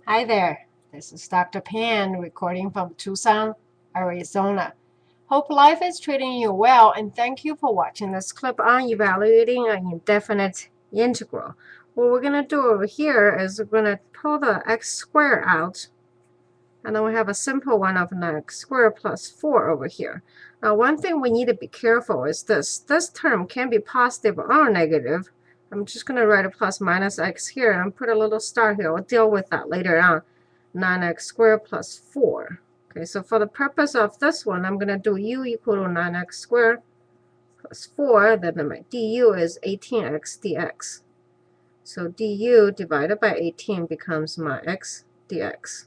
Hi there, this is Dr. Pan recording from Tucson, Arizona. Hope life is treating you well, and thank you for watching this clip on evaluating an indefinite integral. What we're going to do over here is we're going to pull the x squared out, and then we have a simple one of an x squared plus 4 over here. Now, one thing we need to be careful is this. This term can be positive or negative. I'm just going to write a plus minus x here and put a little star here. We'll deal with that later on. 9x squared plus 4. Okay, so for the purpose of this one, I'm going to do u equal to 9x squared plus 4. Then my du is 18x dx. So du divided by 18 becomes my x dx.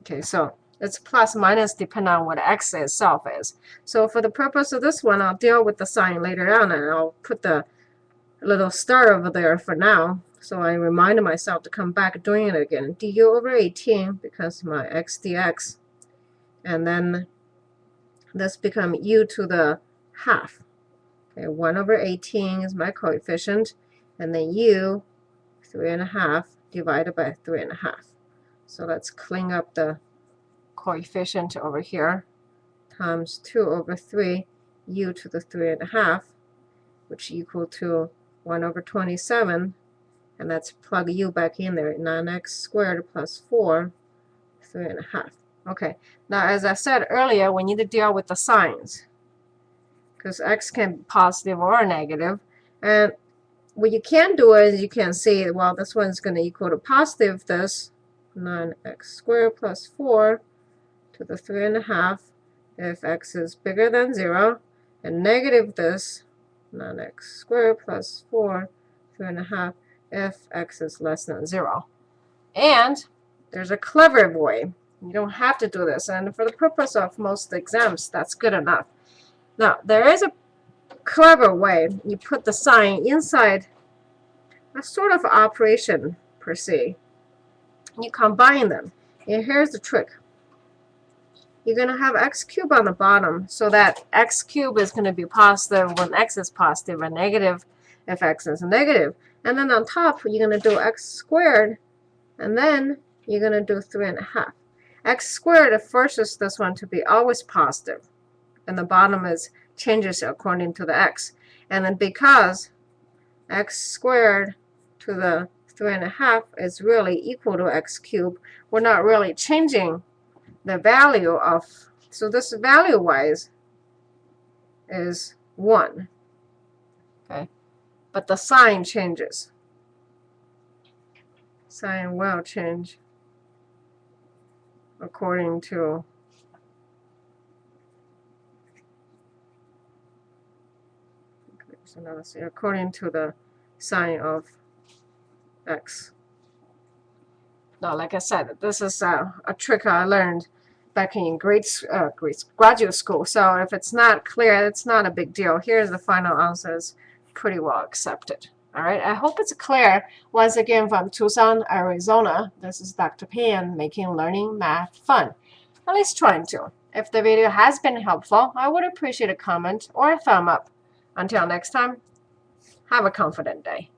Okay, so it's plus minus depending on what x itself is. So for the purpose of this one, I'll deal with the sign later on, and I'll put the little star over there for now, so I reminded myself to come back doing it again. Du over 18 becomes my x dx, and then this becomes u to the half. Okay, 1 over 18 is my coefficient, and then u 3.5 divided by 3.5. So let's clean up the coefficient over here, times 2 over 3 u to the 3.5, which equal to 1 over 27, and let's plug u back in there. 9x squared plus 4, 3.5. Okay, now as I said earlier, we need to deal with the signs, because x can be positive or negative. And what you can do is you can say, well, this one's going to equal to positive this, 9x squared plus 4 to the 3.5 if x is bigger than 0, and negative this, 9x squared plus 4, 3.5 if x is less than 0. And there's a clever way. You don't have to do this, and for the purpose of most exams, that's good enough. Now, there is a clever way. You put the sign inside a sort of operation per se. You combine them. And here's the trick. You're going to have x cubed on the bottom, so that x cubed is going to be positive when x is positive, and negative if x is negative. And then on top, you're going to do x squared, and then you're going to do 3.5. X squared forces this one to be always positive, and the bottom is changes according to the x. And then because x squared to the 3.5 is really equal to x cubed, we're not really changing the value of, so this value-wise is 1. Okay, but the sign changes. Sign will change according to according to the sign of x. Now, like I said, this is a trick I learned back in graduate school. So if it's not clear, it's not a big deal. Here's the final answers, pretty well accepted. All right, I hope it's clear. Once again, from Tucson, Arizona, this is Dr. Pan, making learning math fun. At least trying to. If the video has been helpful, I would appreciate a comment or a thumb up. Until next time, have a confident day.